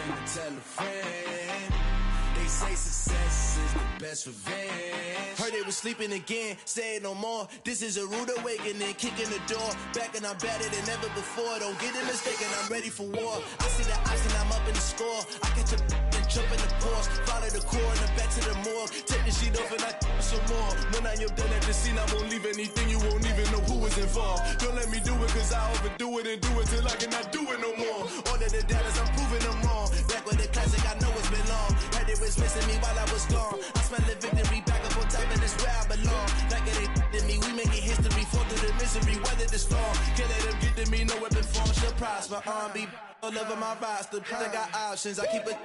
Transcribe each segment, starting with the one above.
friend to tell a friend. They say success is the best revenge. Heard they was sleeping again, say it no more. This is a rude awakening, kicking the door. Back and I'm better than ever before. Don't get it mistaken, I'm ready for war. I see the ops and I'm up in the score. I catch a and jump in the course. Follow the core and then back to the morgue. Take the sheet off and I some more. When I am done at the scene, I won't leave anything. You won't even know who was involved. Don't let me do it cause I overdo it and do it till I cannot do it no more. All of the doubters, I'm proving them wrong. Back with the classic, I know it's been long. Heard it was missing me while I was gone. I smell the victory back up on top and it's where I belong. Like it ain't to me, we making history. Fall through the misery, weather the storm. Can't let them get to me, no weapon form should prosper. Be all over my roster, I got options. I keep it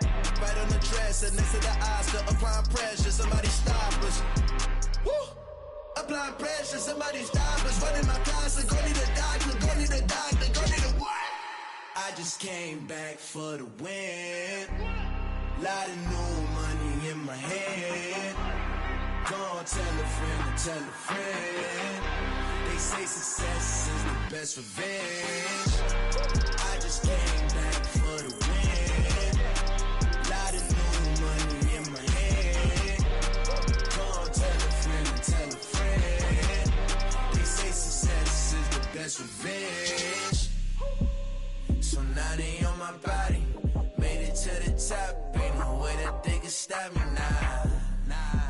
right on the dresser next to the Oscar. Applying pressure, somebody stop us. Woo! Applying pressure, somebody stop us. Running my class, go need a doctor, go need a doctor, go need a what? I just came back for the win. Lot of new money in my hand. Go tell a friend to tell a friend. They say success is the best revenge. I just came back for the win. Lot of new money in my hand. Go tell a friend to tell a friend. They say success is the best revenge. So now they on my body. Made it to the top. Ain't no way that they can stop me now.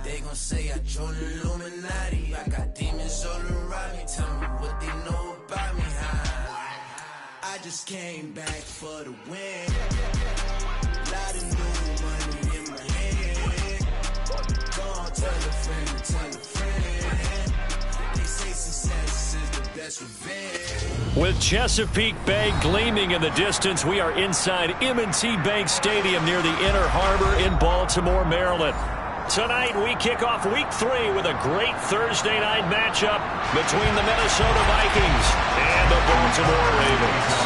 They gon' say I joined the Illuminati. I got demons all around me. Tell me what they know about me, huh? I just came back for the win. Lot of new money in my hand. Gonna tell a friend to tell a friend. They say success is the best revenge. With Chesapeake Bay gleaming in the distance, we are inside M&T Bank Stadium near the Inner Harbor in Baltimore, Maryland. Tonight, we kick off Week 3 with a great Thursday night matchup between the Minnesota Vikings and the Baltimore Ravens.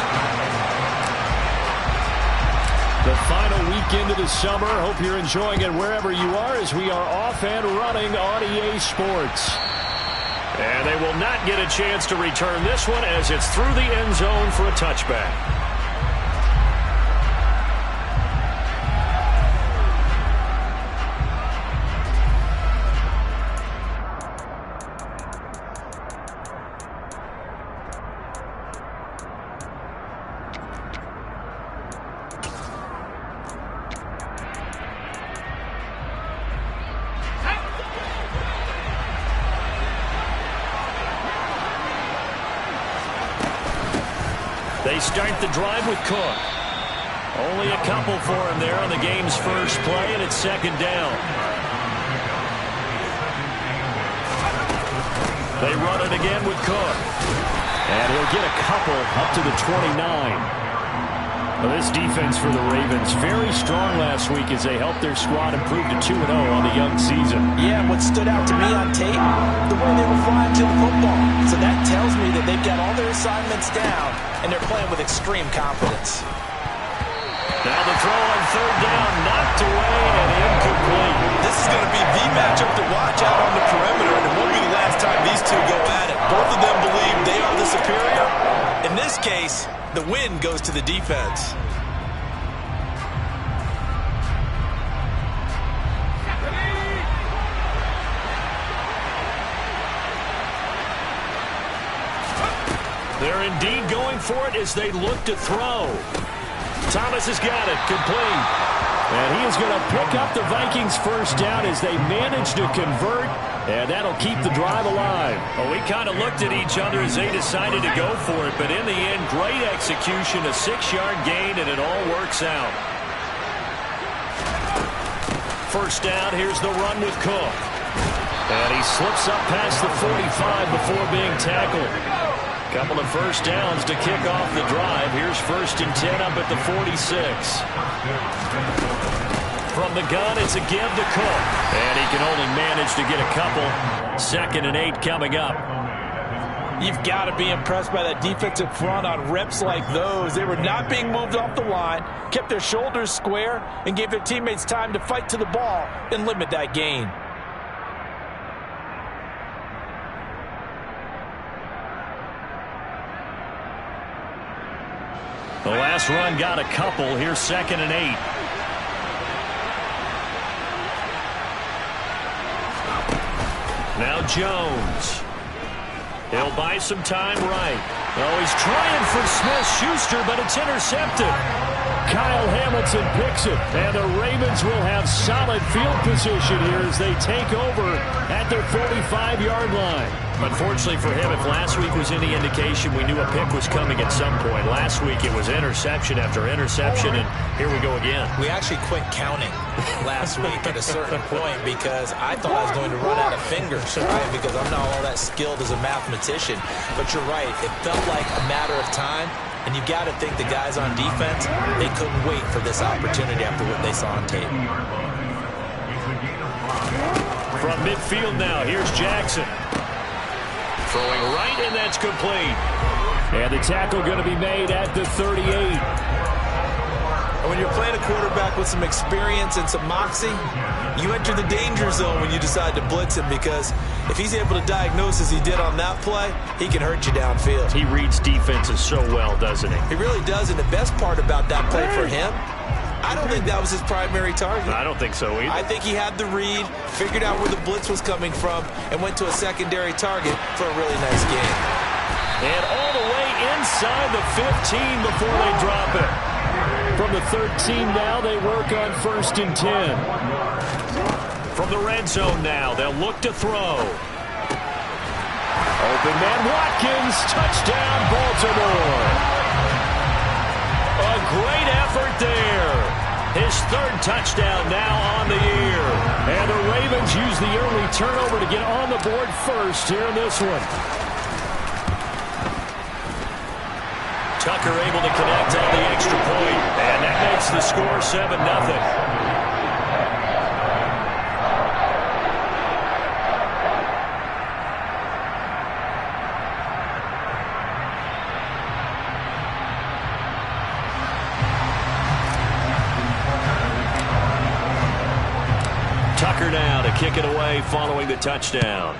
The final weekend of the summer. Hope you're enjoying it wherever you are as we are off and running on EA Sports. And they will not get a chance to return this one as it's through the end zone for a touchback. They start the drive with Cook. Only a couple for him there on the game's first play, and it's second down. They run it again with Cook. And he'll get a couple up to the 29. Well, this defense for the Ravens, very strong last week as they helped their squad improve to 2-0 on the young season. Yeah, what stood out to me on tape, the way they were flying to the football. So that tells me that they've got all their assignments down, and they're playing with extreme confidence. Now the throw on third down, knocked away and incomplete. This is going to be the matchup to watch out on the perimeter, and it won't be the last time these two go at it. Both of them believe they are the superior. In this case, the win goes to the defense. They're indeed going for it as they look to throw. Thomas has got it, complete. And he is going to pick up the Vikings first down as they manage to convert, and that'll keep the drive alive. Well, we kind of looked at each other as they decided to go for it, but in the end, great execution, a 6-yard gain, and it all works out. First down, here's the run with Cook. And he slips up past the 45 before being tackled. Couple of first downs to kick off the drive. Here's 1st and 10 up at the 46. From the gun, it's a give to Cook. And he can only manage to get a couple. 2nd and 8 coming up. You've got to be impressed by that defensive front on reps like those. They were not being moved off the line, kept their shoulders square, and gave their teammates time to fight to the ball and limit that gain. The last This run got a couple. Here's 2nd and 8. Now Jones. He'll buy some time right. Oh, he's trying for Smith-Schuster, but it's intercepted. Kyle Hamilton picks it, and the Ravens will have solid field position here as they take over at their 45-yard line. Unfortunately for him, if last week was any indication, we knew a pick was coming at some point. Last week it was interception after interception, and here we go again. We actually quit counting last week at a certain point because I thought I was going to run out of fingers, right? Because I'm not all that skilled as a mathematician. But you're right. It felt like a matter of time. And you got to think the guys on defense, they couldn't wait for this opportunity after what they saw on tape. From midfield now, here's Jackson. Throwing right, and that's complete. And the tackle going to be made at the 38. And when you're playing a quarterback with some experience and some moxie, you enter the danger zone when you decide to blitz him, because if he's able to diagnose as he did on that play, he can hurt you downfield. He reads defenses so well, doesn't he? He really does, and the best part about that play for him, I don't think that was his primary target. I don't think so either. I think he had the read, figured out where the blitz was coming from, and went to a secondary target for a really nice game. And all the way inside the 15 before they drop it. From the 13 now, they work on 1st and 10. From the red zone now, they'll look to throw. Open man Watkins, touchdown Baltimore. A great effort there. His 3rd touchdown now on the year. And the Ravens use the early turnover to get on the board first here in this one. Tucker able to connect on the extra point, and that makes the score 7-0. Tucker now to kick it away following the touchdown.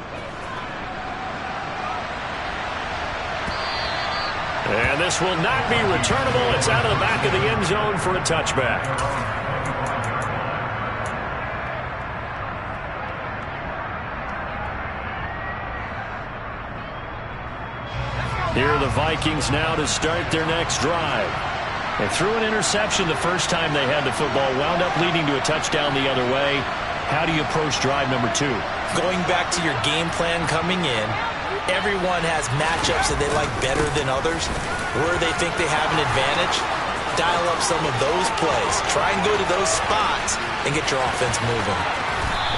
And this will not be returnable. It's out of the back of the end zone for a touchback. Here are the Vikings now to start their next drive. They threw an interception the first time they had the football, wound up leading to a touchdown the other way. How do you approach drive number 2? Going back to your game plan coming in, everyone has matchups that they like better than others, where they think they have an advantage. Dial up some of those plays. Try and go to those spots and get your offense moving.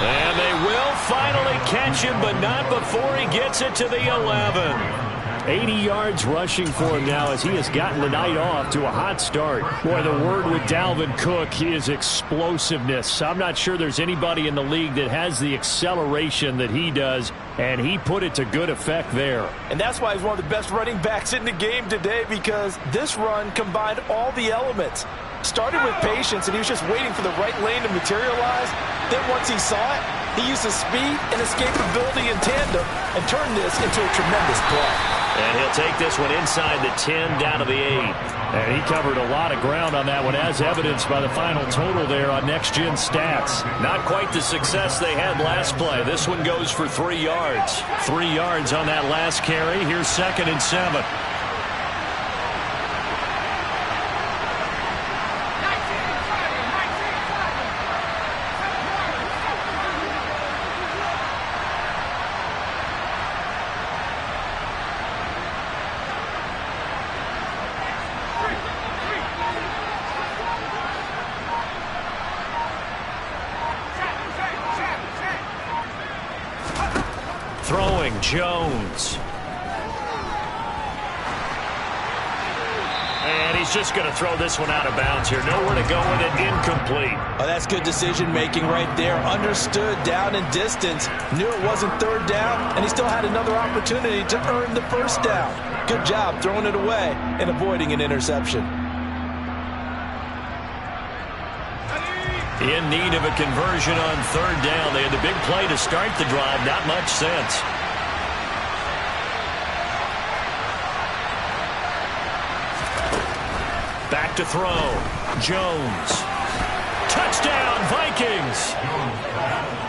And they will finally catch him, but not before he gets it to the 11. 80 yards rushing for him now as he has gotten the night off to a hot start. Boy, the word with Dalvin Cook is explosiveness. I'm not sure there's anybody in the league that has the acceleration that he does, and he put it to good effect there. And that's why he's one of the best running backs in the game today, because this run combined all the elements. Started with patience, and he was just waiting for the right lane to materialize. Then once he saw it, he used his speed and escapability in tandem and turned this into a tremendous play. And he'll take this one inside the 10 down to the 8. And he covered a lot of ground on that one, as evidenced by the final total there on Next Gen Stats. Not quite the success they had last play. This one goes for 3 yards. 3 yards on that last carry. Here's 2nd and 7. Throwing Jones. And he's just going to throw this one out of bounds here. Nowhere to go with it. Incomplete. Oh, that's good decision-making right there. Understood down and distance. Knew it wasn't 3rd down, and he still had another opportunity to earn the 1st down. Good job throwing it away and avoiding an interception. In need of a conversion on 3rd down. They had the big play to start the drive. Not much sense. Back to throw. Jones. Touchdown, Vikings.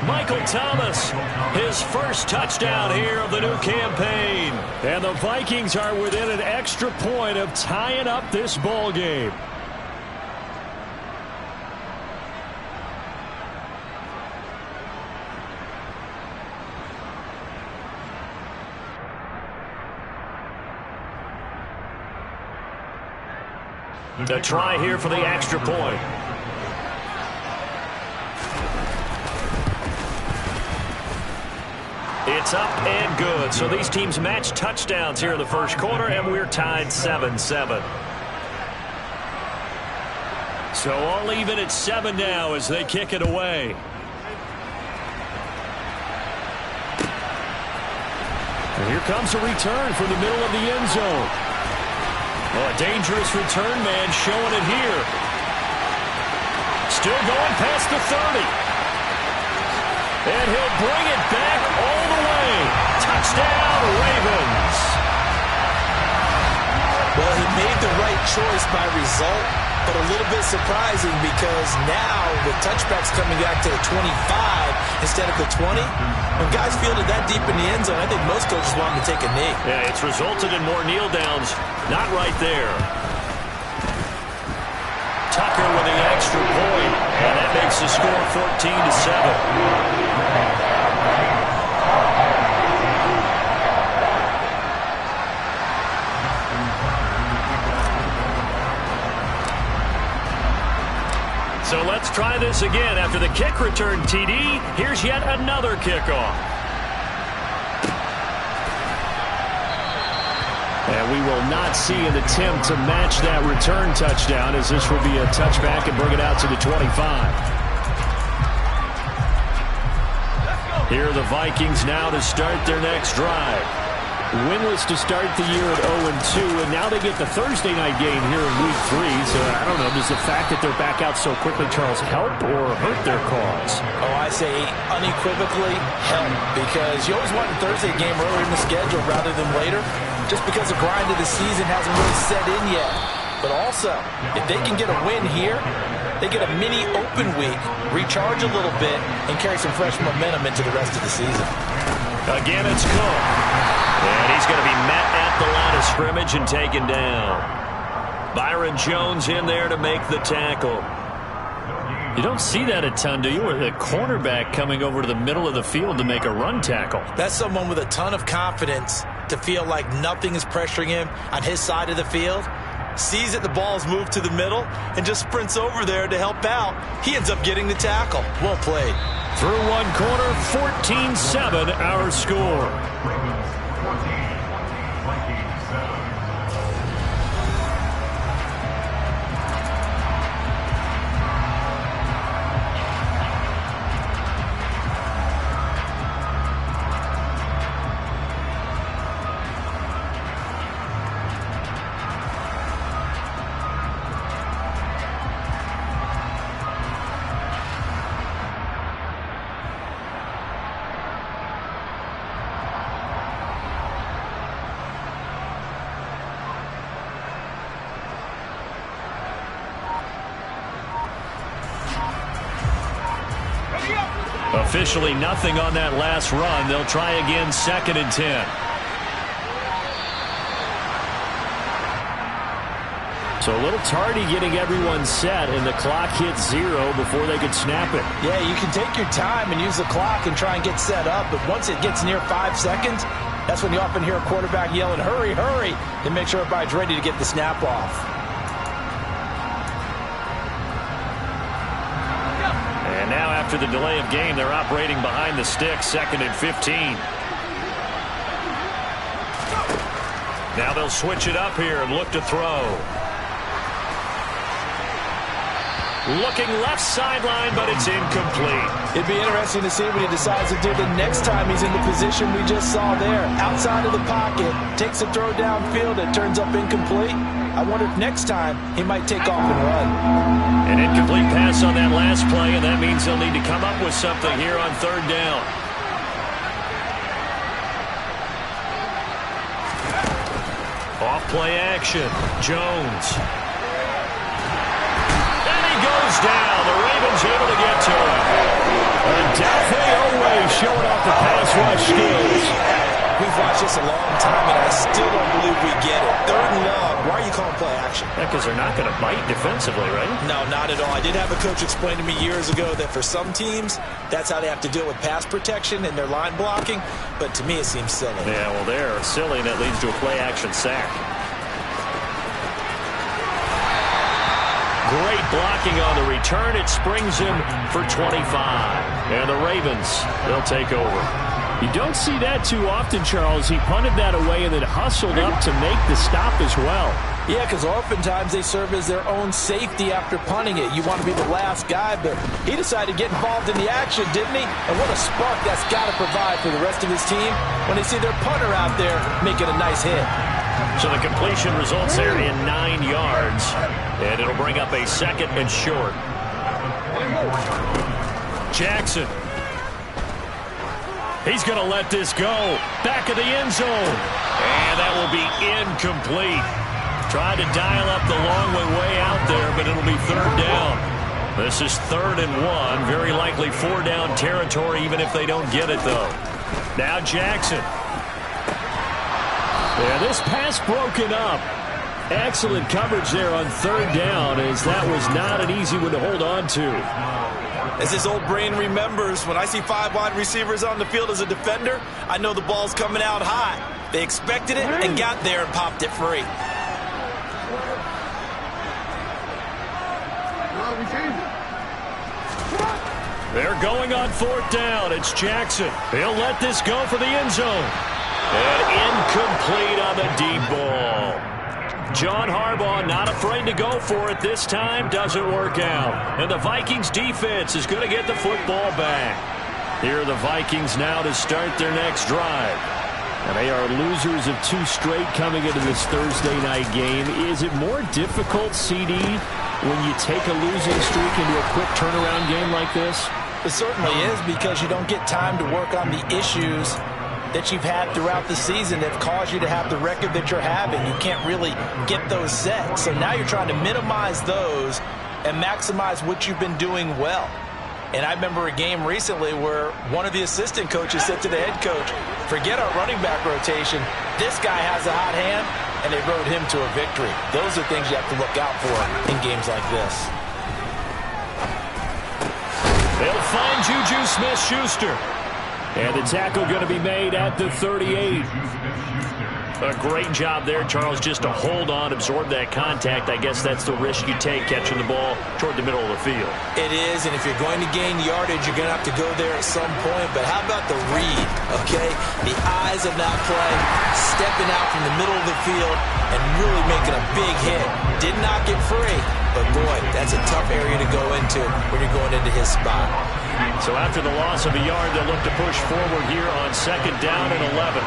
Michael Thomas, his first touchdown here of the new campaign. And the Vikings are within an extra point of tying up this ball game. To try here for the extra point. It's up and good. So these teams match touchdowns here in the first quarter, and we're tied 7-7. So all even at 7 now as they kick it away. And here comes a return from the middle of the end zone. Oh, a dangerous return man showing it here. Still going past the 30. And he'll bring it back all the way. Touchdown, Ravens. Well, he made the right choice by result, but a little bit surprising because now with touchbacks coming back to the 25 instead of the 20, when guys fielded that deep in the end zone, I think most coaches want them to take a knee. Yeah, it's resulted in more kneel downs. Not right there. Tucker with the extra point, and that makes the score 14-7. So let's try this again. After the kick return TD, here's yet another kickoff. And we will not see an attempt to match that return touchdown, as this will be a touchback and bring it out to the 25. Here are the Vikings now to start their next drive. Winless to start the year at 0-2, and now they get the Thursday night game here in Week 3. So I don't know, does the fact that they're back out so quickly, Charles, help or hurt their cause? Oh, I say unequivocally help, because you always want a Thursday game earlier in the schedule rather than later, just because the grind of the season hasn't really set in yet. But also, if they can get a win here, they get a mini open week, recharge a little bit, and carry some fresh momentum into the rest of the season. Again, it's Cook. And he's going to be met at the line of scrimmage and taken down. Byron Jones in there to make the tackle. You don't see that a ton, do you? Or the cornerback coming over to the middle of the field to make a run tackle. That's someone with a ton of confidence to feel like nothing is pressuring him on his side of the field. Sees that the ball is moved to the middle and just sprints over there to help out. He ends up getting the tackle. Well played. Through one quarter, 14-7 our score. Officially nothing on that last run. They'll try again, 2nd and 10. So a little tardy getting everyone set, and the clock hits 0 before they could snap it. Yeah, you can take your time and use the clock and try and get set up, but once it gets near 5 seconds, that's when you often hear a quarterback yelling, hurry, hurry, to make sure everybody's ready to get the snap off. And now after the delay of game, they're operating behind the sticks, 2nd and 15. Now they'll switch it up here and look to throw. Looking left sideline, but it's incomplete. It'd be interesting to see what he decides to do the next time he's in the position we just saw there. Outside of the pocket, takes a throw downfield, it turns up incomplete. I wonder if next time he might take off and run. An incomplete pass on that last play, and that means they'll need to come up with something here on 3rd down. Off play action. Jones. It's just a long time, and I still don't believe we get it. 3rd and long. Why are you calling play action? Yeah, because they're not going to bite defensively, right? No, not at all. I did have a coach explain to me years ago that for some teams, that's how they have to deal with pass protection and their line blocking. But to me, it seems silly. Yeah, well, they're silly, and that leads to a play-action sack. Great blocking on the return. It springs him for 25. And the Ravens, they'll take over. You don't see that too often, Charles. He punted that away and then hustled up to make the stop as well. Yeah, because oftentimes they serve as their own safety after punting it. You want to be the last guy, but he decided to get involved in the action, didn't he? And what a spark that's got to provide for the rest of his team when they see their punter out there making a nice hit. So the completion results there in 9 yards, and it'll bring up a 2nd and short. Jackson. He's going to let this go. Back of the end zone. And that will be incomplete. Tried to dial up the long way out there, but it'll be 3rd down. This is 3rd and 1. Very likely 4 down territory, even if they don't get it, though. Now Jackson. Yeah, this pass broken up. Excellent coverage there on 3rd down, as that was not an easy one to hold on to. As his old brain remembers, when I see 5 wide receivers on the field as a defender, I know the ball's coming out high. They expected it and got there and popped it free. They're going on 4th down. It's Jackson. He'll let this go for the end zone. And incomplete on the deep ball. John Harbaugh not afraid to go for it this time. Doesn't work out. And the Vikings defense is going to get the football back. Here are the Vikings now to start their next drive. And they are losers of 2 straight coming into this Thursday night game. Is it more difficult, CD, when you take a losing streak into a quick turnaround game like this? It certainly is, because you don't get time to work on the issues that you've had throughout the season that have caused you to have the record that you're having. You can't really get those set. So now you're trying to minimize those and maximize what you've been doing well. And I remember a game recently where one of the assistant coaches said to the head coach, forget our running back rotation. This guy has a hot hand, and they rode him to a victory. Those are things you have to look out for in games like this. They'll find Juju Smith-Schuster. And the tackle going to be made at the 38. A great job there, Charles, just to hold on, absorb that contact. I guess that's the risk you take, catching the ball toward the middle of the field. It is, and if you're going to gain yardage, you're going to have to go there at some point. But how about the read, okay? The eyes of that play, stepping out from the middle of the field and really making a big hit. Did not get free, but boy, that's a tough area to go into when you're going into his spot. So after the loss of a yard, they'll look to push forward here on 2nd down and 11.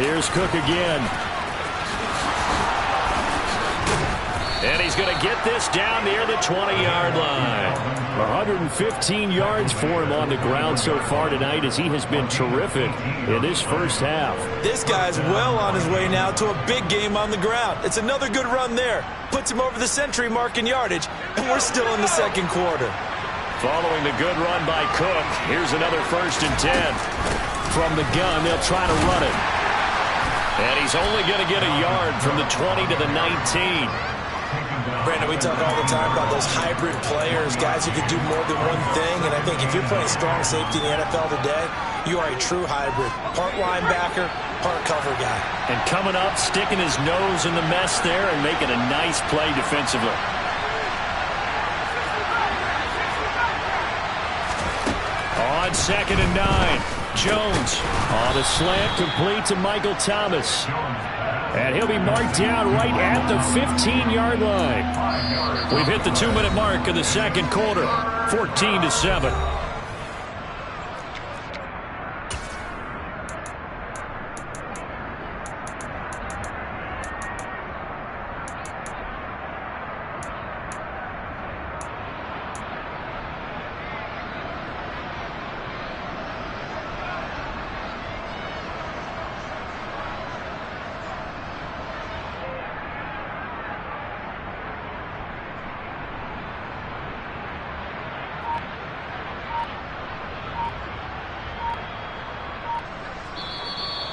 Here's Cook again. And he's going to get this down near the 20-yard line. 115 yards for him on the ground so far tonight, as he has been terrific in this first half. This guy's well on his way now to a big game on the ground. It's another good run there. Puts him over the century mark in yardage, and we're still in the 2nd quarter. Following the good run by Cook, here's another 1st and 10. From the gun, they'll try to run it. And he's only going to get a yard from the 20 to the 19. Brandon, we talk all the time about those hybrid players, guys who can do more than one thing. And I think if you're playing strong safety in the NFL today, you are a true hybrid. Part linebacker, part cover guy. And coming up, sticking his nose in the mess there and making a nice play defensively. On 2nd and 9. Jones on a slant, complete to Michael Thomas. And he'll be marked down right at the 15-yard line. We've hit the 2-minute mark of the 2nd quarter, 14-7.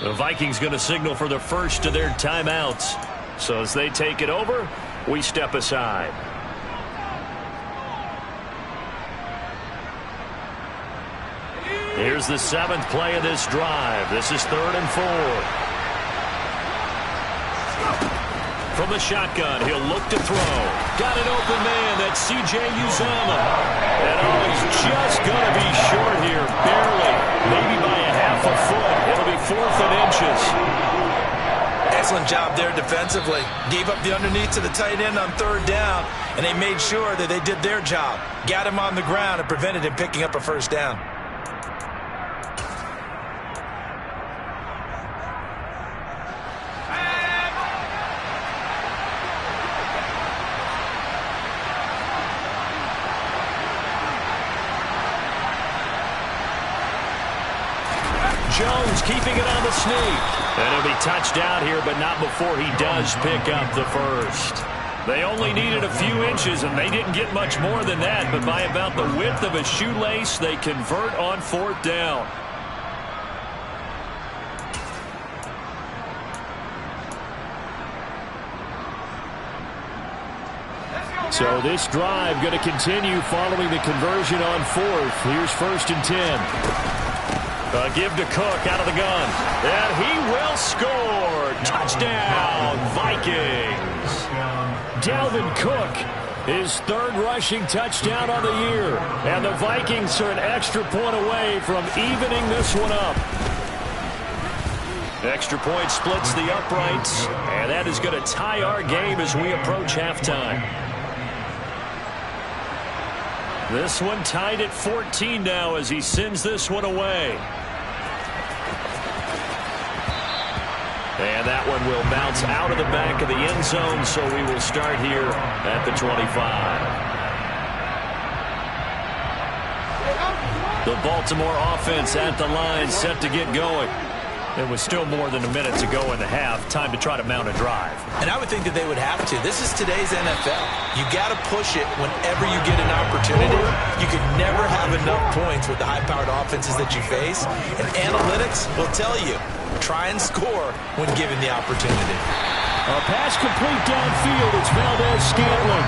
The Vikings going to signal for the first of their timeouts. So as they take it over, we step aside. Here's the 7th play of this drive. This is 3rd and 4. From the shotgun, he'll look to throw. Got an open man. That's C.J. Uzomah. And he's just going to be short here, barely. Maybe by a half a foot. It'll be 4th and inches. Excellent job there defensively. Gave up the underneath to the tight end on 3rd down, and they made sure that they did their job. Got him on the ground and prevented him picking up a 1st down. Jones keeping it on the sneak. And it'll be touchdown here, but not before he does pick up the first. They only needed a few inches, and they didn't get much more than that. But by about the width of a shoelace, they convert on 4th down. So this drive going to continue following the conversion on 4th. Here's 1st and 10. Give to Cook out of the gun. And he will score. Touchdown, Vikings. Dalvin Cook, his 3rd rushing touchdown on the year. And the Vikings are an extra point away from evening this one up. Extra point splits the uprights. And that is going to tie our game as we approach halftime. This one tied at 14 now as he sends this one away. And that one will bounce out of the back of the end zone, so we will start here at the 25. The Baltimore offense at the line, set to get going. There was still more than a minute to go in the half. Time to try to mount a drive. And I would think that they would have to. This is today's NFL. You got to push it whenever you get an opportunity. You can never have enough points with the high-powered offenses that you face. And analytics will tell you, try and score when given the opportunity. A pass complete downfield. It's Valdes-Scantling.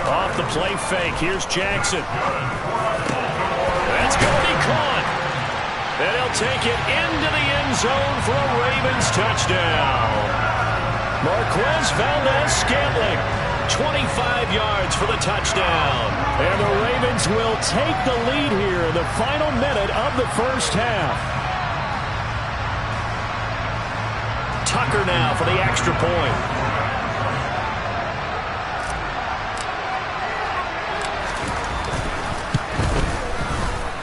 Off the play fake. Here's Jackson. That's going to be caught. And he'll take it into the end zone for a Ravens touchdown. Marquez Valdes-Scantling, 25 yards for the touchdown. And the Ravens will take the lead here in the final minute of the first half. Tucker now for the extra point.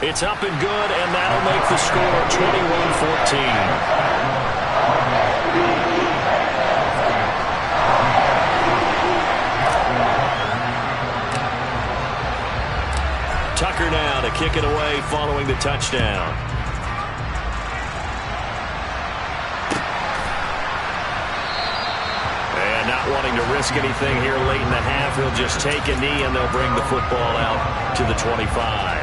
It's up and good, and that'll make the score 21-14. Tucker now to kick it away following the touchdown. And not wanting to risk anything here late in the half, he'll just take a knee, and they'll bring the football out to the 25.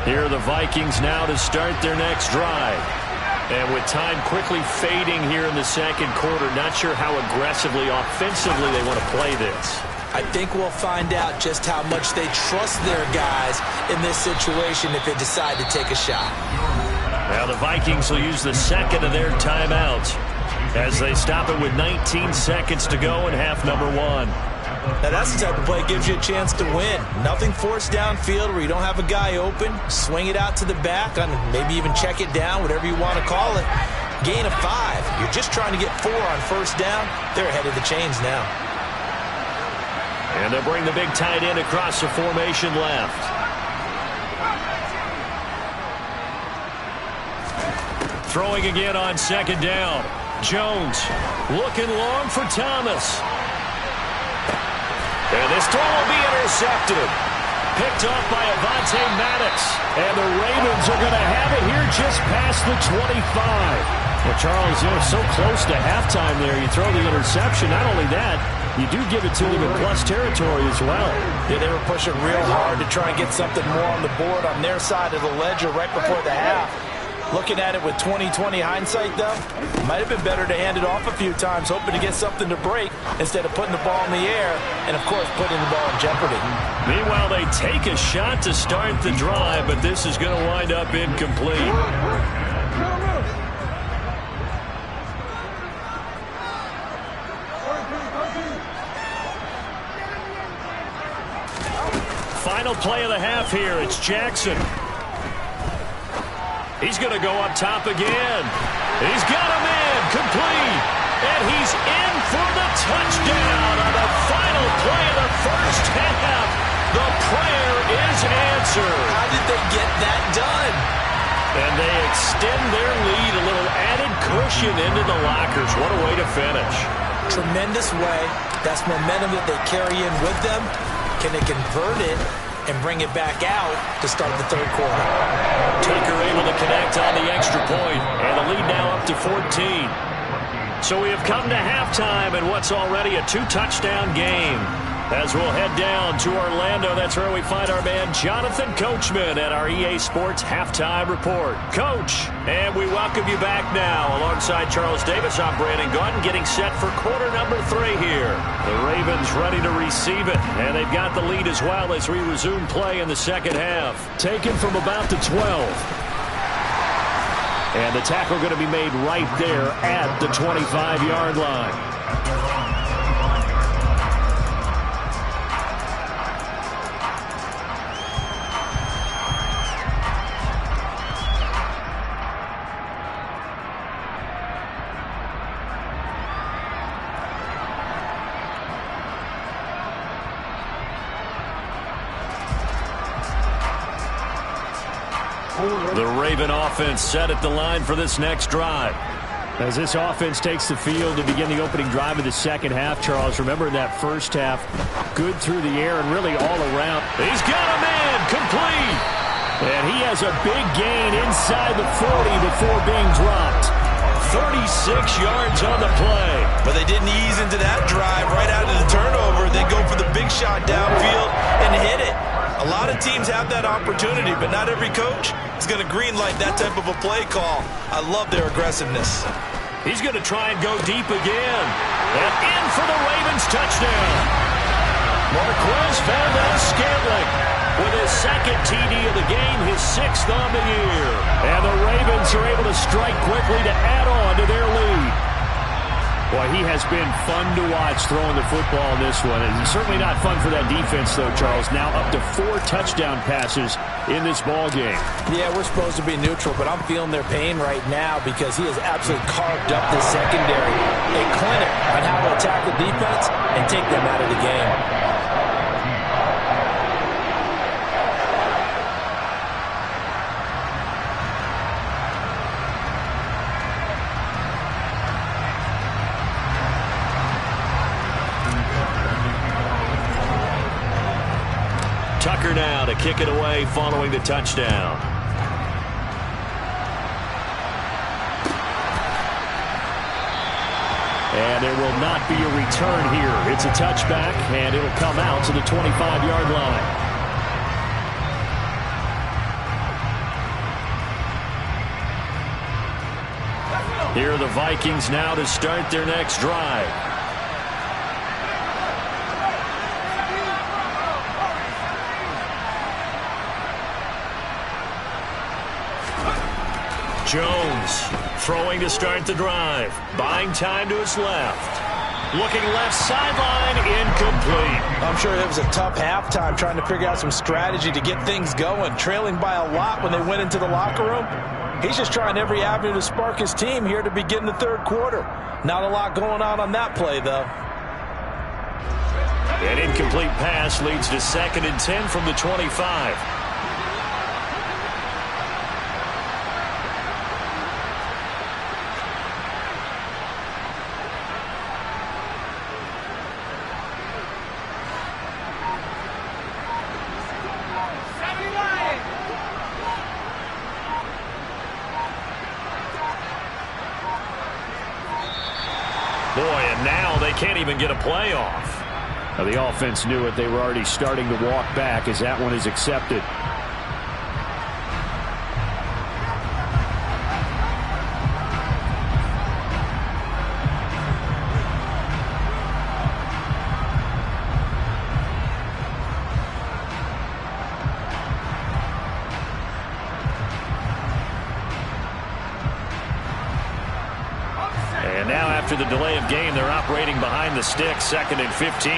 Here are the Vikings now to start their next drive. And with time quickly fading here in the second quarter, not sure how aggressively, offensively they want to play this. I think we'll find out just how much they trust their guys in this situation if they decide to take a shot. Now the Vikings will use the 2nd of their timeouts as they stop it with 19 seconds to go in half number 1. Now that's the type of play that gives you a chance to win. Nothing forced downfield where you don't have a guy open. Swing it out to the back, and maybe even check it down, whatever you want to call it. Gain of 5. You're just trying to get 4 on 1st down. They're ahead of the chains now. And they'll bring the big tight end across the formation left. Throwing again on 2nd down. Jones looking long for Thomas. And this throw will be intercepted. Picked off by Avonte Maddox. And the Ravens are going to have it here just past the 25. Well, Charles, so close to halftime there. You throw the interception. Not only that, you do give it to them in plus territory as well. Yeah, they were pushing real hard to try and get something more on the board on their side of the ledger right before the half. Looking at it with 20/20 hindsight, though, might have been better to hand it off a few times, hoping to get something to break instead of putting the ball in the air and, of course, putting the ball in jeopardy. Meanwhile, they take a shot to start the drive, but this is going to wind up incomplete. Final play of the half here. It's Jackson. He's going to go up top again. He's got him in, complete. And he's in for the touchdown on the final play of the first half. The prayer is answered. How did they get that done? And they extend their lead, a little added cushion into the lockers. What a way to finish. Tremendous way. That's momentum that they carry in with them. Can they convert it and bring it back out to start the third quarter? Tucker able to connect on the extra point, and the lead now up to 14. So we have come to halftime in what's already a 2-touchdown game. As we'll head down to Orlando, that's where we find our man Jonathan Coachman at our EA Sports Halftime Report. Coach, and we welcome you back now. Alongside Charles Davis, I'm Brandon Gaudin, getting set for quarter number 3 here. The Ravens ready to receive it, and they've got the lead as well as we resume play in the second half. Taken from about the 12. And the tackle going to be made right there at the 25-yard line. The Raven offense set at the line for this next drive. As this offense takes the field to begin the opening drive of the second half, Charles, remember in that first half, good through the air and really all around. He's got a man, complete. And he has a big gain inside the 40 before being dropped. 36 yards on the play. But they didn't ease into that drive right out of the turnover. They go for the big shot downfield and hit it. A lot of teams have that opportunity, but not every coach is going to greenlight that type of a play call. I love their aggressiveness. He's going to try and go deep again. And in for the Ravens touchdown. Marquez Valdes-Scantling with his second TD of the game, his 6th on the year. And the Ravens are able to strike quickly to add on to their lead. Boy, he has been fun to watch throwing the football in this one. And certainly not fun for that defense, though, Charles. Now up to 4 touchdown passes in this ball game. Yeah, we're supposed to be neutral, but I'm feeling their pain right now because he has absolutely carved up the secondary. A clinic on how to attack the defense and take them out of the game. Tucker now to kick it away following the touchdown. And there will not be a return here. It's a touchback, and it'll come out to the 25-yard line. Here are the Vikings now to start their next drive. Jones throwing to start the drive. Buying time to his left. Looking left sideline, incomplete. I'm sure it was a tough halftime trying to figure out some strategy to get things going. Trailing by a lot when they went into the locker room. He's just trying every avenue to spark his team here to begin the third quarter. Not a lot going on that play, though. An incomplete pass leads to 2nd and 10 from the 25. Boy, and now they can't even get a play off. Now, the offense knew it. They were already starting to walk back as that one is accepted. And now after the delay of game, they're operating behind the sticks, 2nd and 15.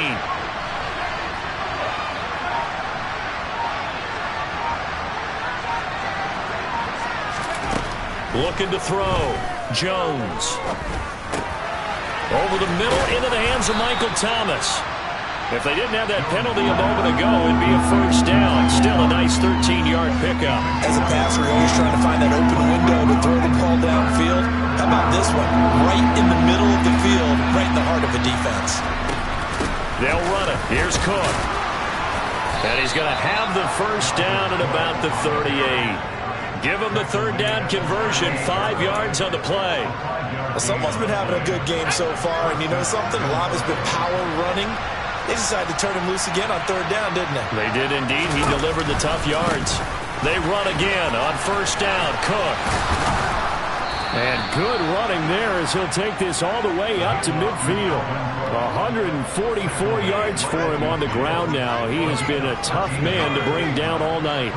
Looking to throw. Jones. Over the middle into the hands of Michael Thomas. If they didn't have that penalty a moment ago, it'd be a first down. Still a nice 13-yard pickup. As a passer, you're always trying to find that open window to throw the ball downfield. How about this one? Right in the middle of the field, right in the heart of a defense. They'll run it. Here's Cook. And he's going to have the first down at about the 38. Give him the third down conversion, 5 yards on the play. Well, someone's been having a good game so far, and you know something? A lot has been power running. They decided to turn him loose again on third down, didn't they? They did indeed. He delivered the tough yards. They run again on first down. Cook. And good running there as he'll take this all the way up to midfield. 144 yards for him on the ground now. He has been a tough man to bring down all night.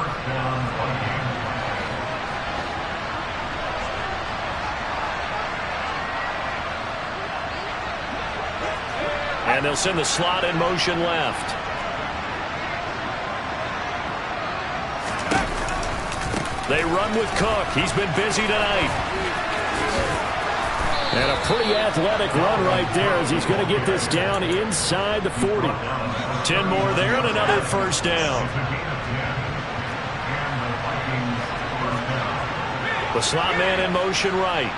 And they'll send the slot in motion left. They run with Cook. He's been busy tonight. And a pretty athletic run right there as he's going to get this down inside the 40. 10 more there and another first down. The slot man in motion right.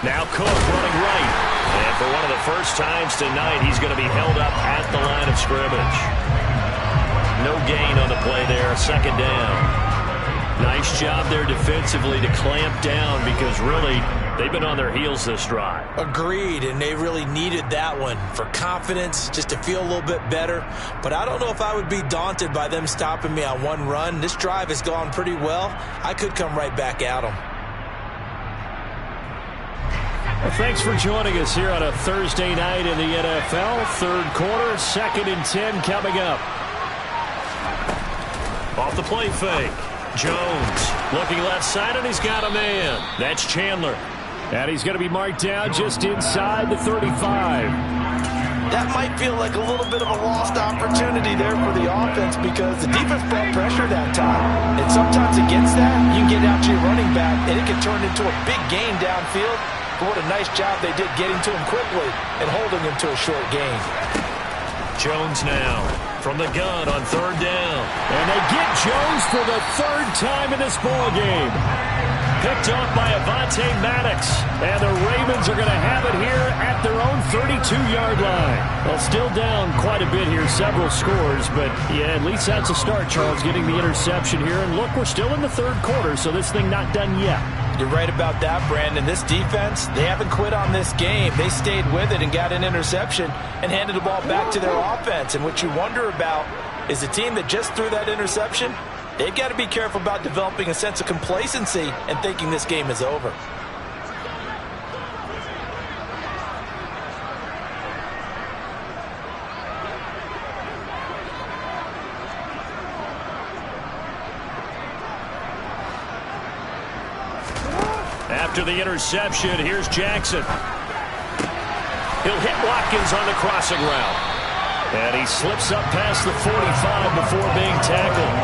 Now Cook running right. And for one of the first times tonight, he's going to be held up at the line of scrimmage. No gain on the play there, second down. Nice job there defensively to clamp down because really they've been on their heels this drive. Agreed, and they really needed that one for confidence, just to feel a little bit better. But I don't know if I would be daunted by them stopping me on one run. This drive has gone pretty well. I could come right back at them. Well, thanks for joining us here on a Thursday night in the NFL. Third quarter, 2nd and 10 coming up. Off the play fake. Jones looking left side, and he's got a man. That's Chandler. And he's going to be marked down just inside the 35. That might feel like a little bit of a lost opportunity there for the offense because the defense brought pressure that time. And sometimes against that, you can get out to your running back, and it can turn into a big gain downfield. But what a nice job they did getting to him quickly and holding him to a short gain. Jones now from the gun on third down. And they get Jones for the third time in this ball game. Picked off by Avonte Maddox. And the Ravens are going to have it here at their own 32-yard line. Well, still down quite a bit here, several scores. But, yeah, at least that's a start, Charles, getting the interception here. And, look, we're still in the third quarter, so this thing not done yet. You're right about that, Brandon. This defense, they haven't quit on this game. They stayed with it and got an interception and handed the ball back to their offense. And what you wonder about is the team that just threw that interception, they've got to be careful about developing a sense of complacency and thinking this game is over. After the interception, here's Jackson. He'll hit Watkins on the crossing route. And he slips up past the 45 before being tackled.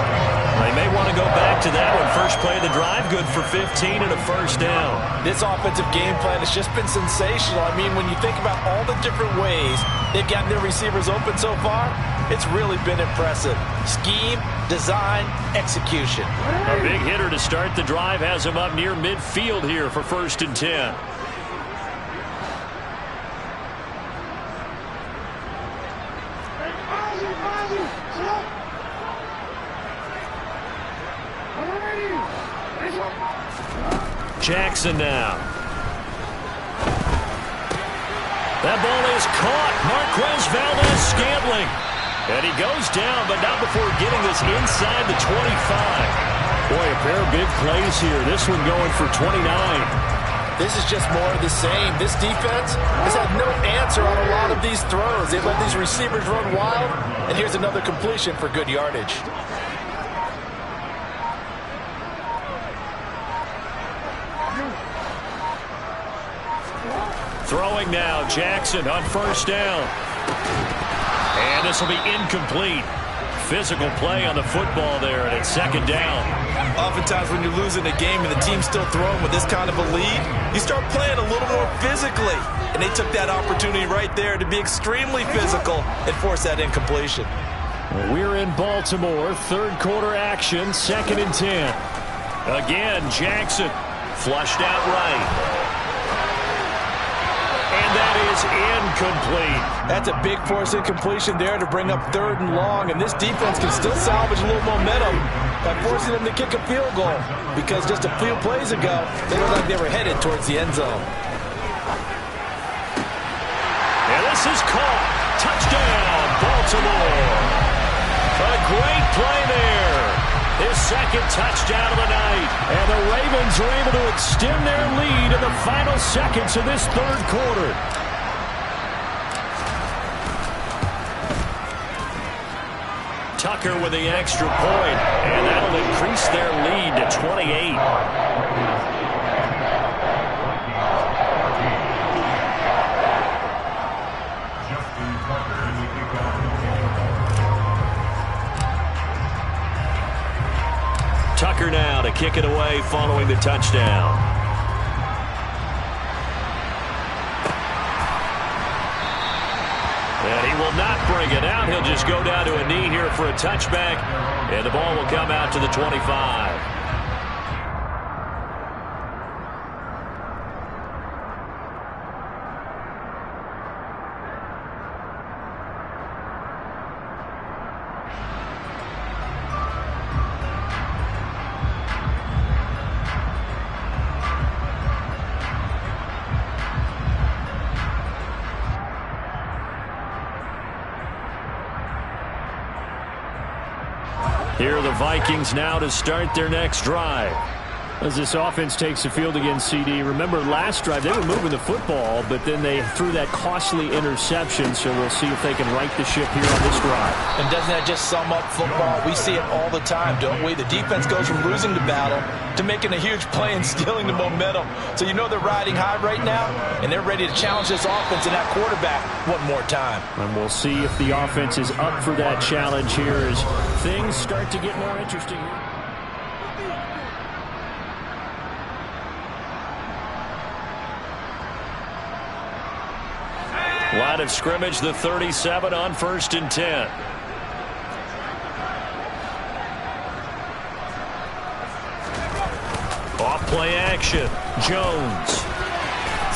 They may want to go back to that one. First play of the drive, good for 15 and a first down. This offensive game plan has just been sensational. I mean, when you think about all the different ways they've gotten their receivers open so far, it's really been impressive. Scheme, design, execution. A big hitter to start the drive has him up near midfield here for 1st and 10. Jackson now. That ball is caught. Marquez Valdes-Scantling. And he goes down, but not before getting this inside the 25. Boy, a pair of big plays here. This one going for 29. This is just more of the same. This defense has had no answer on a lot of these throws. They've let these receivers run wild, and here's another completion for good yardage. Throwing now, Jackson on first down. And this will be incomplete. Physical play on the football there, and it's second down. Oftentimes when you're losing a game and the team's still throwing with this kind of a lead, you start playing a little more physically. And they took that opportunity right there to be extremely physical and force that incompletion. We're in Baltimore, third quarter action, 2nd and 10. Again, Jackson flushed out right. And that is incomplete. That's a big force incompletion there to bring up 3rd and long, and this defense can still salvage a little momentum by forcing them to kick a field goal, because just a few plays ago, they looked like they were headed towards the end zone. And this is caught. Touchdown, Baltimore. A great play there. His second touchdown of the night. And the Ravens are able to extend their lead in the final seconds of this third quarter. Tucker with the extra point, and that'll increase their lead to 28. Tucker now to kick it away following the touchdown. And he will not bring it out. He'll just go down to a knee here for a touchback. And the ball will come out to the 25. Here are the Vikings now to start their next drive. As this offense takes the field against CD, remember last drive they were moving the football, but then they threw that costly interception, so we'll see if they can right the ship here on this drive. And doesn't that just sum up football? We see it all the time, don't we? The defense goes from losing the battle to making a huge play and stealing the momentum. So you know they're riding high right now, and they're ready to challenge this offense and that quarterback one more time. And we'll see if the offense is up for that challenge here as things start to get more interesting. Line of scrimmage, the 37 on 1st and 10. Off play action. Jones.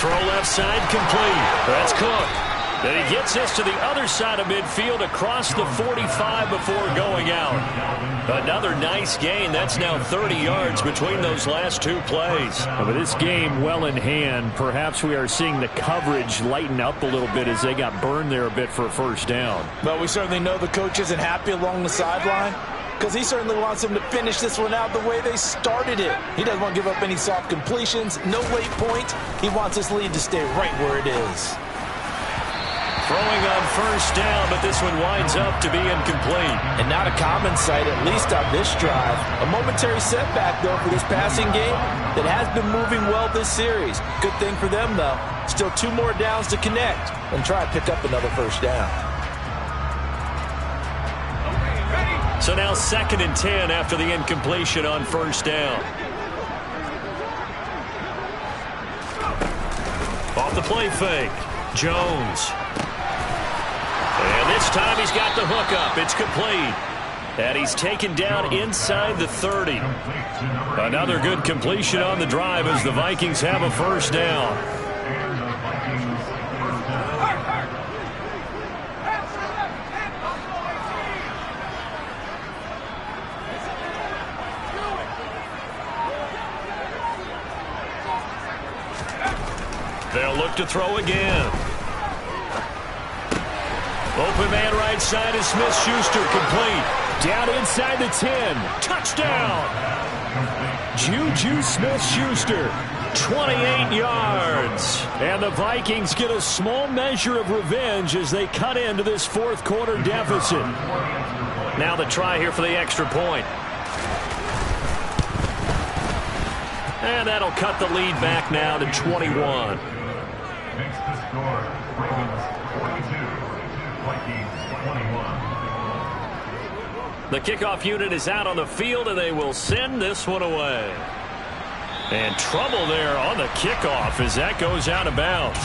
Throw left side complete. That's Cook. Then he gets this to the other side of midfield across the 45 before going out. Another nice gain. That's now 30 yards between those last two plays. But this game well in hand. Perhaps we are seeing the coverage lighten up a little bit as they got burned there a bit for a first down. Well, we certainly know the coach isn't happy along the sideline, because he certainly wants them to finish this one out the way they started it. He doesn't want to give up any soft completions, no late points. He wants this lead to stay right where it is. Throwing on first down, but this one winds up to be incomplete. And not a common sight, at least on this drive. A momentary setback, though, for this passing game that has been moving well this series. Good thing for them, though. Still 2 more downs to connect and try to pick up another first down. So now 2nd and 10 after the incompletion on first down. Off the play fake. Jones. And this time he's got the hook up. It's complete. And he's taken down inside the 30. Another good completion on the drive as the Vikings have a first down. They'll look to throw again. Open man right side is Smith-Schuster, complete. Down inside the 10. Touchdown! Juju Smith-Schuster, 28 yards. And the Vikings get a small measure of revenge as they cut into this fourth quarter deficit. Now the try here for the extra point. And that'll cut the lead back now to 21. Makes the score Ravens 42, Vikings 21. The kickoff unit is out on the field, and they will send this one away. And trouble there on the kickoff as that goes out of bounds.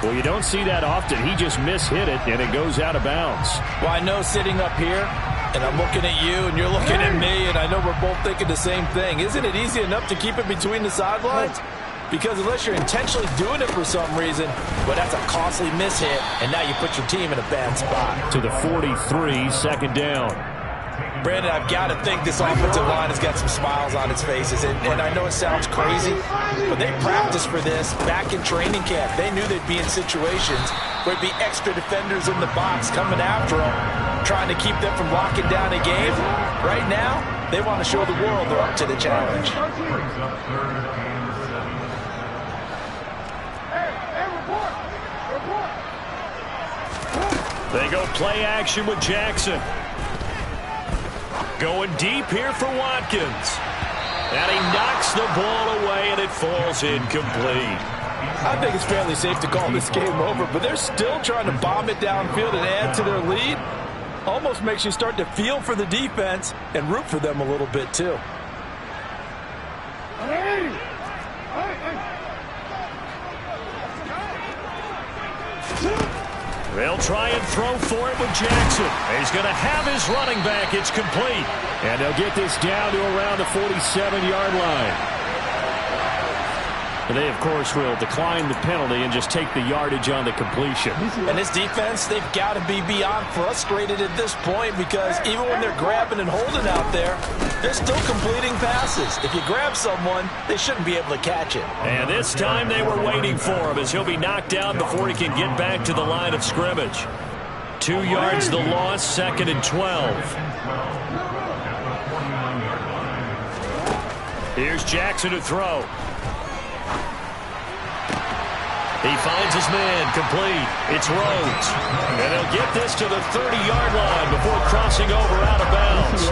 Well, you don't see that often. He just mishit it, and it goes out of bounds. Well, I know sitting up here, and I'm looking at you, and you're looking at me, and I know we're both thinking the same thing. Isn't it easy enough to keep it between the sidelines? Because unless you're intentionally doing it for some reason, well, that's a costly mishit, and now you put your team in a bad spot. To the 43, second down. Brandon, I've got to think this offensive line has got some smiles on its faces. And I know it sounds crazy, but they practiced for this back in training camp. They knew they'd be in situations where there'd be extra defenders in the box coming after them, trying to keep them from locking down a game. Right now, they want to show the world they're up to the challenge. They go play action with Jackson. Going deep here for Watkins. And he knocks the ball away, and it falls incomplete. I think it's fairly safe to call this game over, but they're still trying to bomb it downfield and add to their lead. Almost makes you start to feel for the defense and root for them a little bit, too. They'll try and throw for it with Jackson. He's going to have his running back. It's complete. And they'll get this down to around the 47-yard line. And they, of course, will decline the penalty and just take the yardage on the completion. And this defense, they've got to be beyond frustrated at this point because even when they're grabbing and holding out there, they're still completing passes. If you grab someone, they shouldn't be able to catch it. And this time they were waiting for him as he'll be knocked down before he can get back to the line of scrimmage. 2 yards the loss, 2nd and 12. Here's Jackson to throw. He finds his man, complete. It's Rhodes. And they'll get this to the 30-yard line before crossing over out of bounds.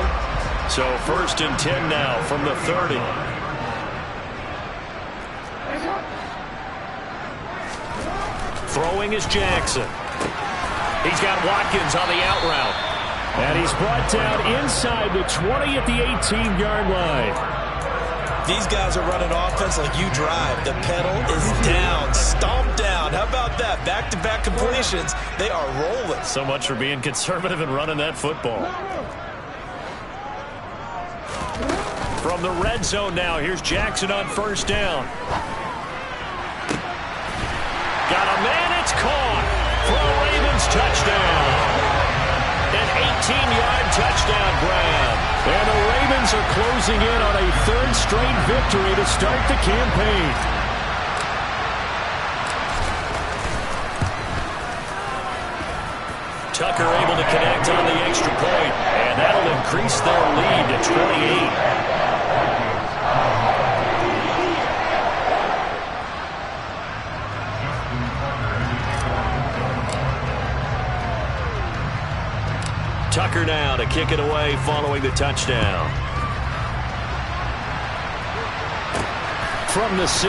So 1st and 10 now from the 30. Throwing is Jackson. He's got Watkins on the out route. And he's brought down inside the 20 at the 18-yard line. These guys are running offense like you drive. The pedal is down, stomped down. How about that? Back-to-back completions. They are rolling. So much for being conservative and running that football. From the red zone now, here's Jackson on 1st down. Got a man, it's caught for a Ravens touchdown. An 18-yard touchdown grab. And the Ravens are closing in on a 3rd straight victory to start the campaign. Tucker able to connect on the extra point, and that'll increase their lead to 28. Tucker now to kick it away following the touchdown. From the 6.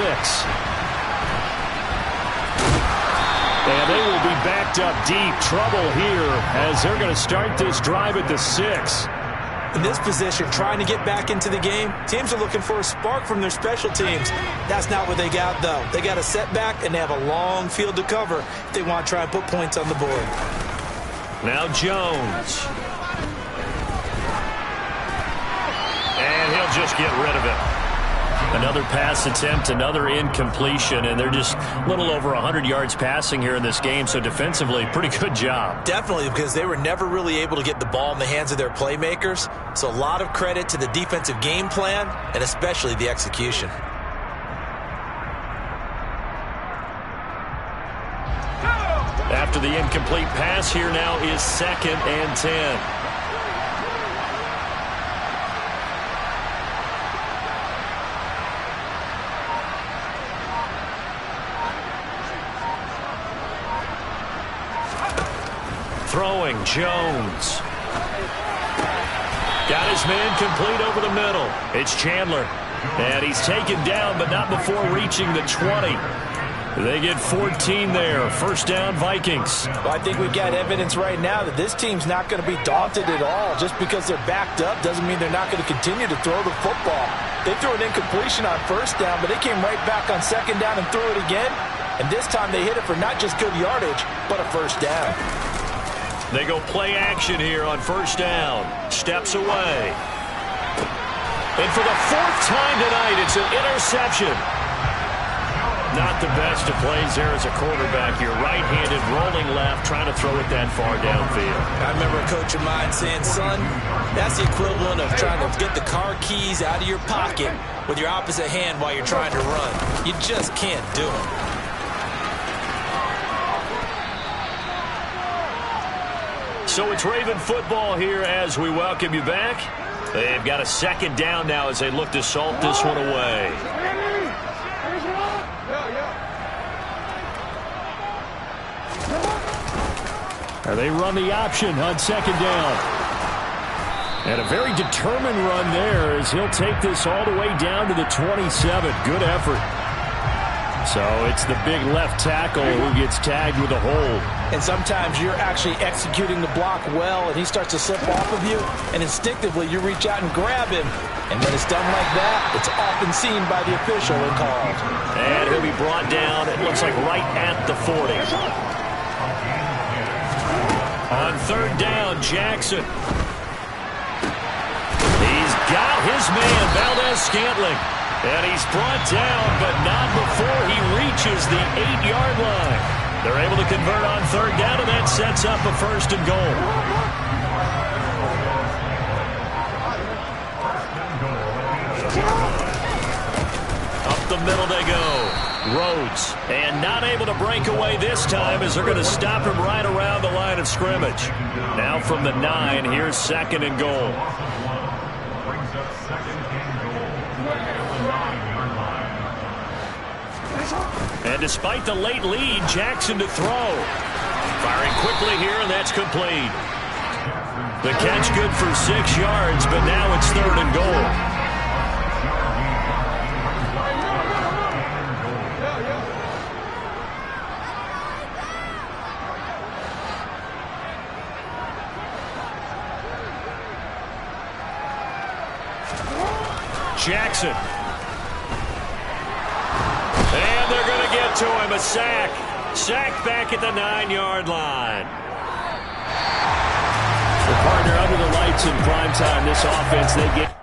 And they will be backed up deep. Trouble here as they're going to start this drive at the 6. In this position, trying to get back into the game, teams are looking for a spark from their special teams. That's not what they got, though. They got a setback, and they have a long field to cover if they want to try and put points on the board. Now Jones. And he'll just get rid of it. Another pass attempt, another incompletion, and they're just a little over 100 yards passing here in this game, so defensively, pretty good job. Definitely, because they were never really able to get the ball in the hands of their playmakers, so a lot of credit to the defensive game plan and especially the execution. after the incomplete pass. Here now is 2nd and 10. Throwing, Jones. Got his man complete over the middle. It's Chandler. And he's taken down, but not before reaching the 20. They get 14 there. First down, Vikings. Well, I think we've got evidence right now that this team's not going to be daunted at all. Just because they're backed up doesn't mean they're not going to continue to throw the football. They threw an incompletion on first down, but they came right back on second down and threw it again. And this time they hit it for not just good yardage, but a first down. They go play action here on first down. Steps away. And for the 4th time tonight, it's an interception. Not the best of plays there as a quarterback. You're right-handed, rolling left, trying to throw it that far downfield. I remember a coach of mine saying, son, that's the equivalent of trying to get the car keys out of your pocket with your opposite hand while you're trying to run. You just can't do it. So it's Raven football here as we welcome you back. They've got a 2nd down now as they look to salt this one away. They run the option on 2nd down. And a very determined run there as he'll take this all the way down to the 27. Good effort. So it's the big left tackle who gets tagged with a hold. And sometimes you're actually executing the block well, and he starts to slip off of you, and instinctively you reach out and grab him. And when it's done like that, it's often seen by the official and called. And he'll be brought down, it looks like right at the 40. On 3rd down, Jackson. He's got his man, Valdez-Scantling. And he's brought down, but not before he reaches the 8-yard line. They're able to convert on 3rd down, and that sets up a 1st and goal. Up the middle they go. Rhodes, and not able to break away this time as they're going to stop him right around the line of scrimmage. Now from the 9, here's 2nd and goal. Brings up 2nd and goal. The 9-yard line. And despite the late lead, Jackson to throw. Firing quickly here, and that's complete. The catch good for 6 yards, but now it's 3rd and goal. Jackson. And they're going to get to him. A sack. Sack back at the 9-yard line. The partner under the lights in prime time. This offense, they get...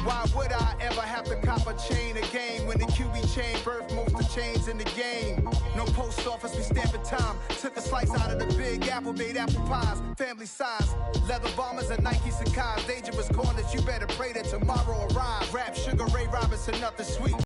Why would I ever have to cop a chain again when the QB chain birthed most of the chains in the game? No post office, we stamping time. Took a slice out of the big apple, made apple pies, family size. Leather bombers and Nike Sacai's. Dangerous corners, you better pray that tomorrow arrives. Rap Sugar Ray Robinson, nothing sweet.